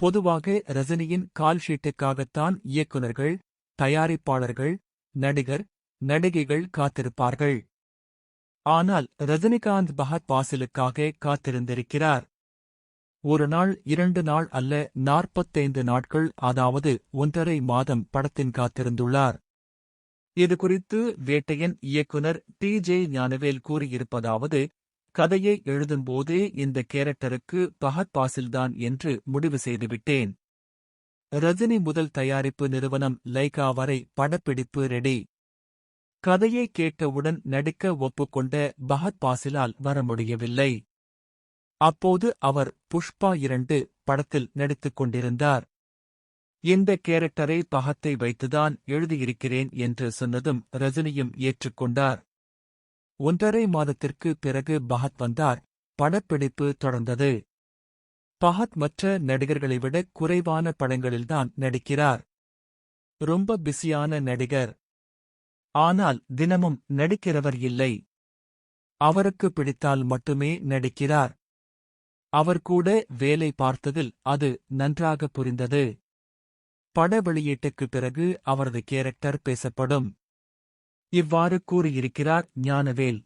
பொதுவாக ரஜினியின் கால் ஷீட்டுக்காகத்தான் இயக்குனர்கள், தயாரிப்பாளர்கள், நடிகர், நடிகைகள் காத்திருப்பார்கள். ஆனால் ரஜினிகாந்த் பஹத் பாசிலுக்காக காத்திருந்திருக்கிறார். ஒரு நாள் 2 நாள் அல்ல 45 நாட்கள், அதாவது 1½ மாதம் படத்தின் காத்திருந்துள்ளார். இதுகுறித்து வேட்டையன் இயக்குனர் டி.ஜே. ஞானவேல் கூறியிருப்பதாவது: கதையை எழுதும்போதே இந்த கேரக்டருக்கு பஹத் பாசில்தான் என்று முடிவு செய்துவிட்டேன். ரஜினி முதல் தயாரிப்பு நிறுவனம் லைகா வரை படப்பிடிப்பு ரெடி. கதையை கேட்டவுடன் நடிக்க ஒப்புக்கொண்ட பஹத் பாசிலால் வர முடியவில்லை. அப்போது அவர் புஷ்பா 2 படத்தில் நடித்துக் கொண்டிருந்தார். இந்த கேரக்டரை பஹத்தை வைத்துதான் எழுதியிருக்கிறேன் என்று சொன்னதும் ரஜினியும் ஏற்றுக்கொண்டார். 1½ மாதத்திற்கு பிறகு பஹத் வந்தார். படப்பிடிப்பு தொடர்ந்தது. பஹத் மற்ற நடிகர்களை விட குறைவான படங்களில்தான் நடிக்கிறார். ரொம்ப பிஸியான நடிகர். ஆனால் தினமும் நடிக்கிறவர் இல்லை. அவருக்கு பிடித்தால் மட்டுமே நடிக்கிறார். அவர் கூட வேலை பார்த்ததில் அது நன்றாக புரிந்தது. பட வெளியீட்டுக்குப் பிறகு அவரது கேரக்டர் பேசப்படும். இவ்வாறு கூறியிருக்கிறார் ஞானவேல்.